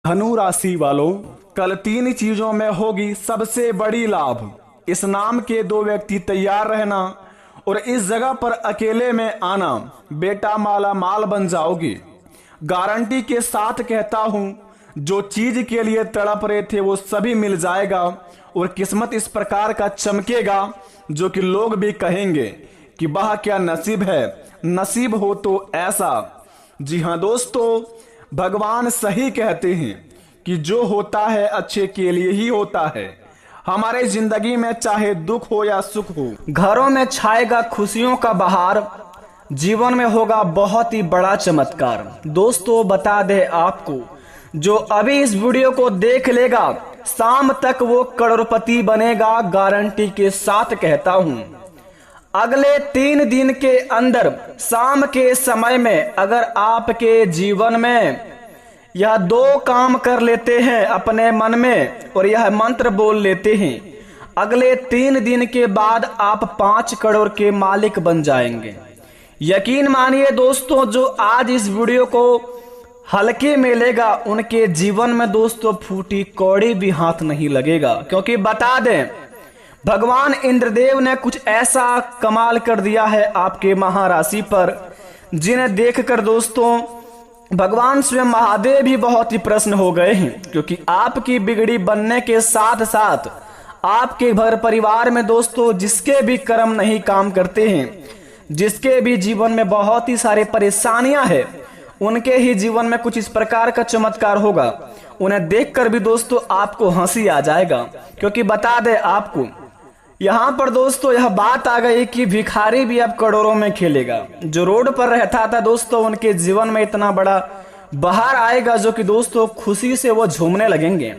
धनु राशि वालों, कल 3 चीजों में होगी सबसे बड़ी लाभ। इस नाम के 2 व्यक्ति तैयार रहना और इस जगह पर अकेले में आना, बेटा माला माल बन जाओगी। गारंटी के साथ कहता हूं, जो चीज के लिए तड़प रहे थे वो सभी मिल जाएगा और किस्मत इस प्रकार का चमकेगा जो कि लोग भी कहेंगे कि वाह क्या नसीब है, नसीब हो तो ऐसा। जी हाँ दोस्तों, भगवान सही कहते हैं कि जो होता है अच्छे के लिए ही होता है। हमारे जिंदगी में चाहे दुख हो या सुख हो, घरों में छाएगा खुशियों का बहार, जीवन में होगा बहुत ही बड़ा चमत्कार। दोस्तों बता दे आपको, जो अभी इस वीडियो को देख लेगा शाम तक वो करोड़पति बनेगा, गारंटी के साथ कहता हूं। अगले 3 दिन के अंदर शाम के समय में अगर आपके जीवन में यह 2 काम कर लेते हैं अपने मन में और यह मंत्र बोल लेते हैं, अगले 3 दिन के बाद आप 5 करोड़ के मालिक बन जाएंगे। यकीन मानिए दोस्तों, जो आज इस वीडियो को हल्के में लेगा उनके जीवन में दोस्तों फूटी कौड़ी भी हाथ नहीं लगेगा। क्योंकि बता दें, भगवान इंद्रदेव ने कुछ ऐसा कमाल कर दिया है आपके महाराशि पर, जिन्हें देखकर दोस्तों भगवान स्वयं महादेव भी बहुत ही प्रसन्न हो गए हैं। क्योंकि आपकी बिगड़ी बनने के साथ साथ आपके घर परिवार में दोस्तों जिसके भी कर्म नहीं काम करते हैं, जिसके भी जीवन में बहुत ही सारी परेशानियां हैं, उनके ही जीवन में कुछ इस प्रकार का चमत्कार होगा। उन्हें देखकर भी दोस्तों आपको हंसी आ जाएगा। क्योंकि बता दे आपको, यहाँ पर दोस्तों यह बात आ गई कि भिखारी भी अब करोड़ों में खेलेगा। जो रोड पर रहता था दोस्तों, उनके जीवन में इतना बड़ा बहार आएगा जो कि दोस्तों खुशी से वो झूमने लगेंगे।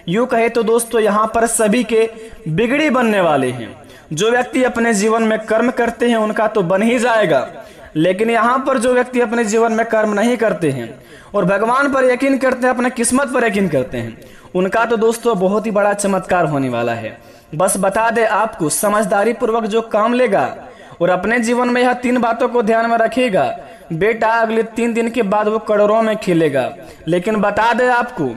यूं कहे तो दोस्तों यहाँ पर सभी के बिगड़ी बनने वाले हैं। जो व्यक्ति अपने जीवन में कर्म करते हैं उनका तो बन ही जाएगा, लेकिन यहाँ पर जो व्यक्ति अपने जीवन में कर्म नहीं करते हैं और भगवान पर यकीन करते हैं, अपने किस्मत पर यकीन करते हैं, उनका तो दोस्तों बहुत ही बड़ा चमत्कार होने वाला है। बस बता दे आपको, समझदारी पूर्वक जो काम लेगा और अपने जीवन में यह 3 बातों को ध्यान में रखेगा, बेटा अगले 3 दिन के बाद वो करोड़ों में खेलेगा। लेकिन बता दे आपको,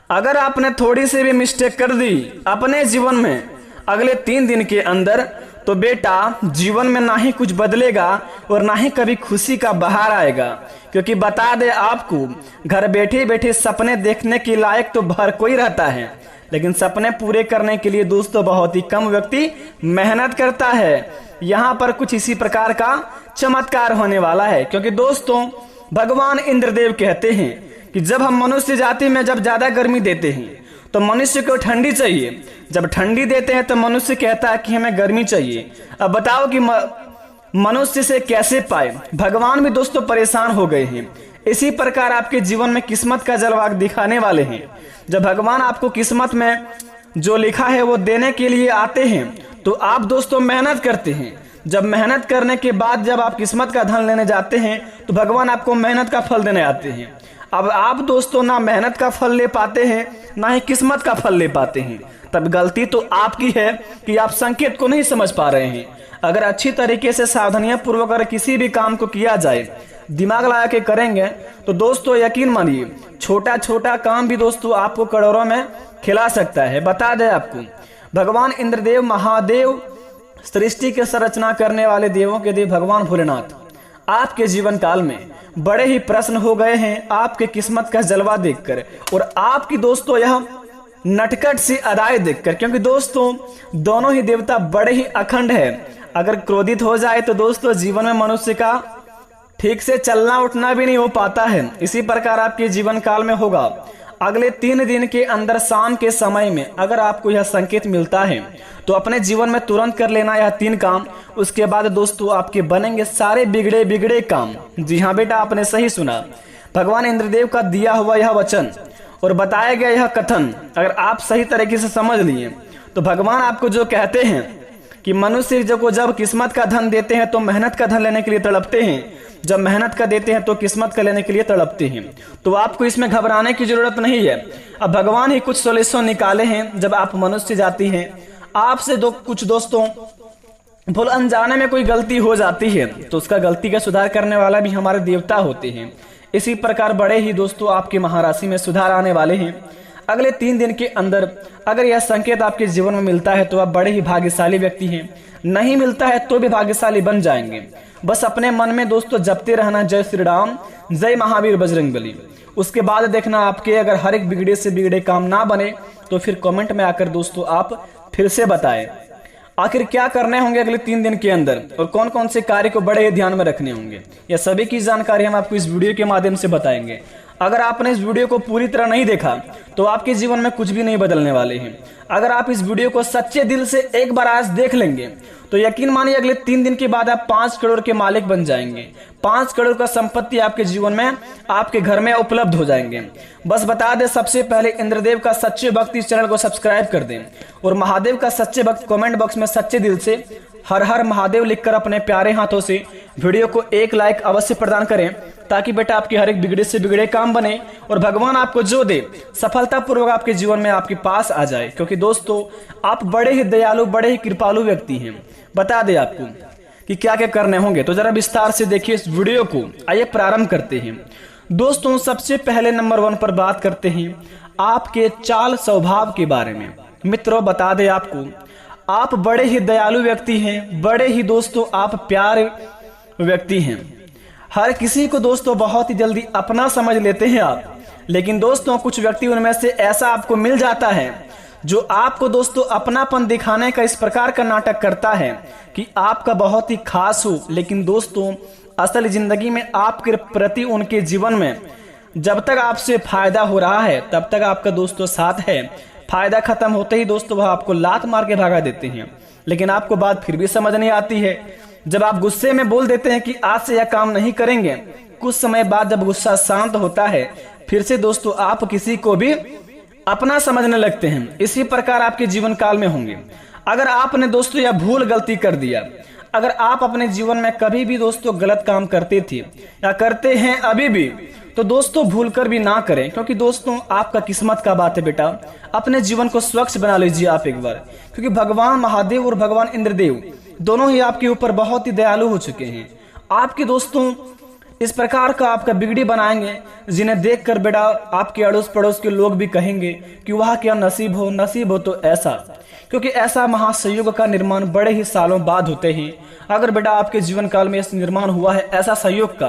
अगर आपने थोड़ी सी भी मिस्टेक कर दी अपने जीवन में अगले 3 दिन के अंदर, तो बेटा जीवन में ना ही कुछ बदलेगा और ना ही कभी खुशी का बहार आएगा। क्योंकि बता दे आपको, घर बैठे बैठे सपने देखने के लायक तो हर कोई रहता है, लेकिन सपने पूरे करने के लिए दोस्तों बहुत ही कम व्यक्ति मेहनत करता है। यहाँ पर कुछ इसी प्रकार का चमत्कार होने वाला है। क्योंकि दोस्तों भगवान इंद्रदेव कहते हैं कि जब हम मनुष्य जाति में जब ज्यादा गर्मी देते हैं तो मनुष्य को ठंडी चाहिए, जब ठंडी देते हैं तो मनुष्य कहता है कि हमें गर्मी चाहिए। अब बताओ कि मनुष्य से कैसे पाए? भगवान भी दोस्तों परेशान हो गए हैं। इसी प्रकार आपके जीवन में किस्मत का जलवा दिखाने वाले हैं। जब भगवान आपको किस्मत में जो लिखा है वो देने के लिए आते हैं तो आप दोस्तों मेहनत करते हैं। जब मेहनत करने के बाद जब आप किस्मत का धन लेने जाते हैं तो भगवान आपको मेहनत का फल देने आते हैं। अब आप दोस्तों ना मेहनत का फल ले पाते हैं, ना ही किस्मत का फल ले पाते हैं। तब गलती तो आपकी है कि आप संकेत को नहीं समझ पा रहे हैं। अगर अच्छी तरीके से सावधानियां पूर्वक अगर किसी भी काम को किया जाए, दिमाग लगा के करेंगे, तो दोस्तों यकीन मानिए छोटा छोटा काम भी दोस्तों आपको करोड़ों में खिला सकता है। बता दें आपको, भगवान इंद्रदेव महादेव सृष्टि के संरचना करने वाले देवों के देव भगवान भोलेनाथ आपके जीवन काल में बड़े ही प्रसन्न हो गए हैं आपके किस्मत का जलवा देखकर और आपकी दोस्तों यह नटखट सी अदाएं देखकर। क्योंकि दोस्तों दोनों ही देवता बड़े ही अखंड है। अगर क्रोधित हो जाए तो दोस्तों जीवन में मनुष्य का ठीक से चलना उठना भी नहीं हो पाता है। इसी प्रकार आपके जीवन काल में होगा। अगले 3 दिन के अंदर शाम के समय में अगर आपको यह संकेत मिलता है तो अपने जीवन में तुरंत कर लेना यह 3 काम। उसके बाद दोस्तों आपके बनेंगे सारे बिगड़े बिगड़े काम। जी हाँ बेटा, आपने सही सुना। भगवान इंद्रदेव का दिया हुआ यह वचन और बताया गया यह कथन अगर आप सही तरीके से समझ लिए तो भगवान आपको जो कहते हैं कि मनुष्य जब किस्मत का धन देते हैं तो मेहनत का धन लेने के लिए तड़पते हैं, जब मेहनत का देते हैं तो किस्मत का लेने के लिए तड़पते हैं। तो आपको इसमें घबराने की जरूरत नहीं है। अब भगवान ही कुछ सोल्यूशन निकाले हैं। जब आप मनुष्य जाति हैं, आपसे कुछ दोस्तों भूल अनजाने में कोई गलती हो जाती है तो उसका गलती का सुधार करने वाला भी हमारे देवता होते हैं। इसी प्रकार बड़े ही दोस्तों आपकी महाराशि में सुधार आने वाले हैं। अगले 3 दिन के अंदर अगर यह संकेत आपके जीवन में मिलता है तो आप बड़े ही भाग्यशाली व्यक्ति हैं, नहीं मिलता है तो भी भाग्यशाली बन जाएंगे। बस अपने मन में दोस्तों जपते रहना जय श्री राम, जय महावीर बजरंगबली। उसके बाद देखना आपके अगर हर एक बिगड़े से बिगड़े काम ना बने तो फिर कमेंट में आकर दोस्तों आप फिर से बताएं आखिर क्या करने होंगे अगले 3 दिन के अंदर और कौन कौन से कार्य को बड़े ध्यान में रखने होंगे। यह सभी की जानकारी हम आपको इस वीडियो के माध्यम से बताएंगे। अगर आपने इस वीडियो को पूरी तरह नहीं देखा तो आपके जीवन में कुछ भी नहीं बदलने वाले हैं। अगर आप इस वीडियो को सच्चे दिल से एक बार आज देख लेंगे तो यकीन मानिए अगले 3 दिन के बाद आप 5 करोड़ के मालिक बन जाएंगे। 5 करोड़ का संपत्ति आपके जीवन में आपके घर में उपलब्ध हो जाएंगे। बस बता दें, सबसे पहले इंद्रदेव का सच्चे भक्त इस चैनल को सब्सक्राइब कर दें और महादेव का सच्चे भक्त कमेंट बॉक्स में सच्चे दिल से हर हर महादेव लिखकर अपने प्यारे हाथों से वीडियो को एक लाइक अवश्य प्रदान करें ताकि बेटा आपके हर एक बिगड़े से बिगड़े काम बने और भगवान आपको जो दे सफलतापूर्वक आपके जीवन में आपके पास आ जाए। क्योंकि दोस्तों आप बड़े ही दयालु, बड़े ही कृपालु व्यक्ति हैं। बता दें आपको कि क्या क्या करने होंगे, तो जरा विस्तार से देखिए इस वीडियो को। आइए प्रारंभ करते हैं। दोस्तों सबसे पहले नंबर 1 पर बात करते हैं आपके चाल स्वभाव के बारे में। मित्रों बता दें आपको, आप बड़े ही दयालु व्यक्ति हैं, बड़े ही दोस्तों आप प्यारे व्यक्ति हैं। हर किसी को दोस्तों बहुत ही जल्दी अपना समझ लेते हैं आप, लेकिन दोस्तों कुछ व्यक्ति उनमें से ऐसा आपको मिल जाता है जो आपको दोस्तों अपनापन दिखाने का इस प्रकार का नाटक करता है कि आपका बहुत ही खास हो, लेकिन दोस्तों असल जिंदगी में आपके प्रति उनके जीवन में जब तक आपसे फायदा हो रहा है तब तक आपका दोस्तों साथ है। फायदा खत्म होते ही दोस्तों वह आपको लात मार के भगा देते हैं। लेकिन आपको बात फिर भी समझ नहीं आती है। जब आप गुस्से में बोल देते हैं कि आज से यह काम नहीं करेंगे, कुछ समय बाद जब गुस्सा शांत होता है फिर से दोस्तों आप किसी को भी अपना समझने लगते हैं। इसी प्रकार आपके जीवन काल में होंगे। अगर आपने दोस्तों यह भूल गलती कर दिया, अगर आप अपने जीवन में कभी भी दोस्तों गलत काम करते थे या करते हैं अभी भी, तो दोस्तों भूल कर भी ना करें। क्योंकि दोस्तों आपका किस्मत का बात है बेटा। अपने जीवन को स्वच्छ बना लीजिए आप एक बार, क्योंकि भगवान महादेव और भगवान इंद्रदेव दोनों ही आपके ऊपर बहुत ही दयालु हो चुके हैं। आपके दोस्तों इस प्रकार का आपका बिगड़ी बनाएंगे जिन्हें देखकर बेटा आपके अड़ोस पड़ोस के लोग भी कहेंगे कि वह क्या नसीब हो तो ऐसा। क्योंकि ऐसा महासंयोग का निर्माण बड़े ही सालों बाद होते हैं। अगर बेटा आपके जीवन काल में इस निर्माण हुआ है ऐसा संयोग का,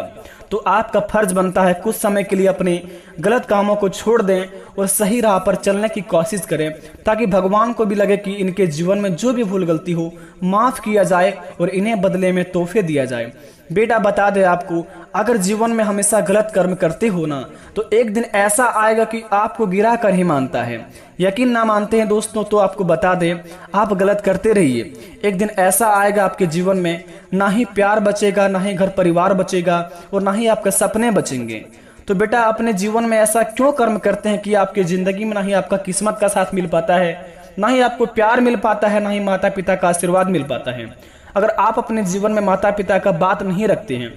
तो आपका फर्ज बनता है कुछ समय के लिए अपने गलत कामों को छोड़ दें और सही राह पर चलने की कोशिश करें, ताकि भगवान को भी लगे कि इनके जीवन में जो भी भूल गलती हो माफ किया जाए और इन्हें बदले में तोहफे दिया जाए। बेटा बता दे आपको, अगर जीवन में हमेशा गलत कर्म करते हो ना तो एक दिन ऐसा आएगा कि आपको गिरा कर ही मानता है। यकीन ना मानते हैं दोस्तों तो आपको बता दें, आप गलत करते रहिए। एक दिन ऐसा आएगा आपके जीवन में ना ही प्यार बचेगा, ना ही घर परिवार बचेगा और ना ही आपके सपने बचेंगे। तो बेटा अपने जीवन में ऐसा क्यों कर्म करते हैं कि आपके जिंदगी में ना ही आपका किस्मत का साथ मिल पाता है, ना ही आपको प्यार मिल पाता है, ना ही माता पिता का आशीर्वाद मिल पाता है। अगर आप अपने जीवन में माता पिता का बात नहीं रखते हैं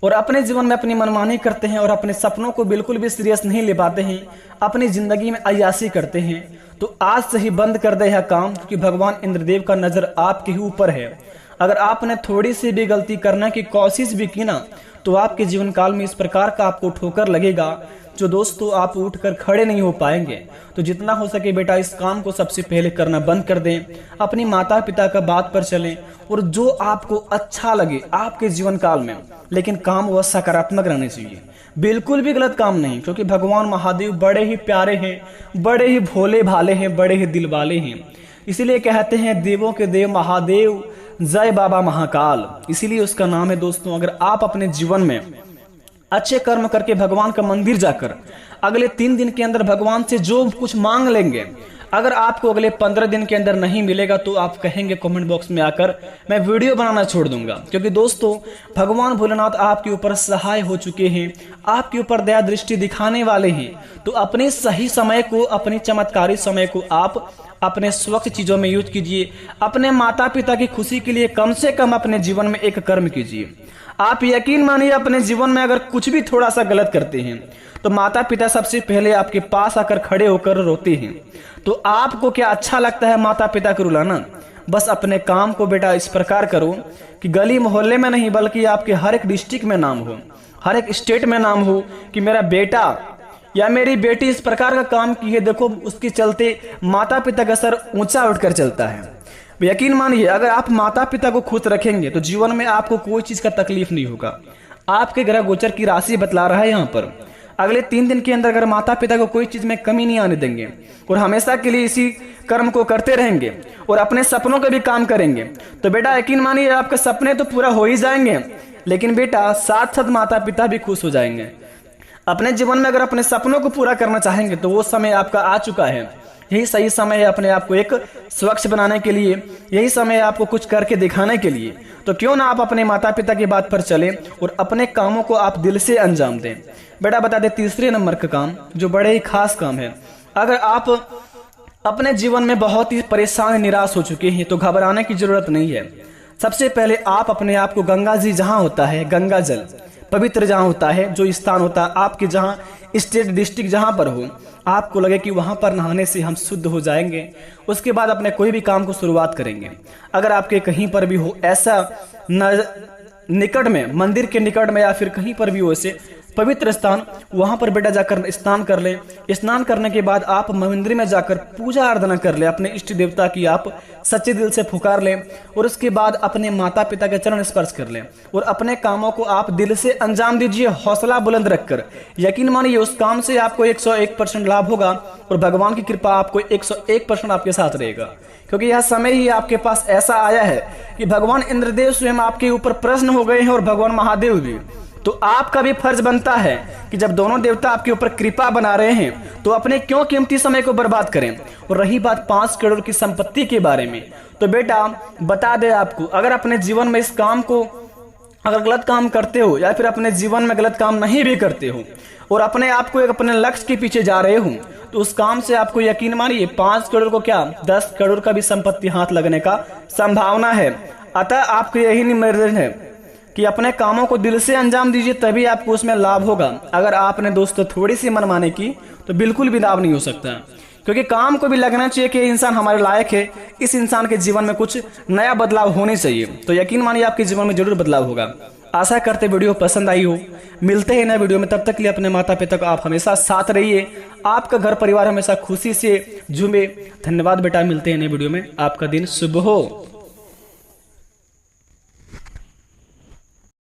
और अपने जीवन में अपनी मनमानी करते हैं और अपने सपनों को बिल्कुल भी सीरियस नहीं ले पाते हैं, अपनी जिंदगी में अय्यासी करते हैं, तो आज से ही बंद कर दे यह काम। क्योंकि भगवान इंद्रदेव का नजर आपके ही ऊपर है। अगर आपने थोड़ी सी भी गलती करने की कोशिश भी की ना तो आपके जीवन काल में इस प्रकार का आपको ठोकर लगेगा जो दोस्तों आप उठकर खड़े नहीं हो पाएंगे। तो जितना हो सके बेटा इस काम को सबसे पहले करना बंद कर दें, अपनी माता पिता का बात पर चलें और जो आपको अच्छा लगे आपके जीवन काल में, लेकिन काम वह सकारात्मक रहने चाहिए, बिल्कुल भी गलत काम नहीं। क्योंकि भगवान महादेव बड़े ही प्यारे हैं, बड़े ही भोले भाले हैं, बड़े ही दिल वाले हैं। इसीलिए कहते हैं देवों के देव महादेव जय बाबा महाकाल, इसीलिए उसका नाम है। दोस्तों अगर आप अपने जीवन में अच्छे कर्म करके भगवान का मंदिर जाकर अगले 3 दिन के अंदर भगवान से जो कुछ मांग लेंगे, अगर आपको अगले 15 दिन के अंदर नहीं मिलेगा तो आप कहेंगे कमेंट बॉक्स में आकर मैं वीडियो बनाना छोड़ दूंगा। क्योंकि दोस्तों भगवान भोलेनाथ आपके ऊपर सहाय हो चुके हैं, आपके ऊपर दया दृष्टि दिखाने वाले हैं। तो अपने सही समय को, अपनी चमत्कारी समय को आप अपने स्वच्छ चीजों में यूज कीजिए। अपने माता पिता की खुशी के लिए कम से कम अपने जीवन में एक कर्म कीजिए। आप यकीन मानिए अपने जीवन में अगर कुछ भी थोड़ा सा गलत करते हैं तो माता पिता सबसे पहले आपके पास आकर खड़े होकर रोते हैं। तो आपको क्या अच्छा लगता है माता पिता को रुलाना? बस अपने काम को बेटा इस प्रकार करो कि गली मोहल्ले में नहीं बल्कि आपके हर एक डिस्ट्रिक्ट में नाम हो। हर एक स्टेट में नाम हो कि मेरा बेटा या मेरी बेटी इस प्रकार का काम की है, देखो उसके चलते माता पिता का सर ऊंचा उठकर चलता है। यकीन मानिए, अगर आप माता पिता को खुश रखेंगे तो जीवन में आपको कोई चीज का तकलीफ नहीं होगा। आपके ग्रह गोचर की राशि बतला रहा है यहाँ पर, अगले 3 दिन के अंदर अगर माता पिता को कोई चीज में कमी नहीं आने देंगे और हमेशा के लिए इसी कर्म को करते रहेंगे और अपने सपनों का भी काम करेंगे, तो बेटा यकीन मानिए आपके सपने तो पूरा हो ही जाएंगे, लेकिन बेटा साथ साथ माता पिता भी खुश हो जाएंगे। अपने जीवन में अगर अपने सपनों को पूरा करना चाहेंगे तो वो समय आपका आ चुका है। यही सही समय है अपने आप को एक स्वच्छ बनाने के लिए, यही समय है आपको कुछ करके दिखाने के लिए। तो क्यों ना आप अपने माता पिता की बात पर चलें और अपने कामों को आप दिल से अंजाम दें। बेटा बता दे, तीसरे नंबर का काम जो बड़े ही खास काम है, अगर आप अपने जीवन में बहुत ही परेशान निराश हो चुके हैं तो घबराने की जरूरत नहीं है। सबसे पहले आप अपने आप को गंगा जी जहां होता है, गंगा जल पवित्र जहां होता है, जो स्थान होता है आपके जहां स्टेट डिस्ट्रिक्ट जहां पर हो, आपको लगे कि वहां पर नहाने से हम शुद्ध हो जाएंगे, उसके बाद अपने कोई भी काम को शुरुआत करेंगे। अगर आपके कहीं पर भी हो ऐसा निकट में, मंदिर के निकट में या फिर कहीं पर भी हो ऐसे पवित्र स्थान, वहां पर बेटा जाकर स्नान कर ले। स्नान करने के बाद आप मंदिर में जाकर पूजा आराधना कर ले, अपने इष्ट देवता की आप सच्चे दिल से पुकार ले और उसके बाद अपने माता पिता के चरण स्पर्श कर ले और अपने कामों को आप दिल से अंजाम दीजिए, हौसला बुलंद रखकर। यकीन मानिए उस काम से आपको 101% लाभ होगा और भगवान की कृपा आपको 101% आपके साथ रहेगा, क्योंकि यह समय ही आपके पास ऐसा आया है कि भगवान इंद्रदेव स्वयं आपके ऊपर प्रसन्न हो गए हैं और भगवान महादेव भी। तो आपका भी फर्ज बनता है कि जब दोनों देवता आपके ऊपर कृपा बना रहे हैं तो अपने क्यों कीमती समय को बर्बाद करें। और रही बात 5 करोड़ की संपत्ति के बारे में, तो बेटा बता दे आपको, अगर अपने जीवन में इस काम को अगर गलत काम करते हो या फिर अपने जीवन में गलत काम नहीं भी करते हो और अपने आप को एक अपने लक्ष्य के पीछे जा रहे हो, तो उस काम से आपको यकीन मानिए 5 करोड़ को क्या 10 करोड़ का भी संपत्ति हाथ लगने का संभावना है। अतः आपको यही निवेदन है कि अपने कामों को दिल से अंजाम दीजिए, तभी आपको उसमें लाभ होगा। अगर आपने दोस्तों थोड़ी सी मनमानी की तो बिल्कुल भी लाभ नहीं हो सकता, क्योंकि काम को भी लगना चाहिए कि इंसान हमारे लायक है, इस इंसान के जीवन में कुछ नया बदलाव होने चाहिए। तो यकीन मानिए आपके जीवन में जरूर बदलाव होगा। आशा करते वीडियो पसंद आई हो। मिलते हैं नए वीडियो में, तब तक के लिए अपने माता पिता को आप हमेशा साथ रहिए, आपका घर परिवार हमेशा खुशी से झूमे। धन्यवाद बेटा, मिलते हैं नए वीडियो में, आपका दिन शुभ हो।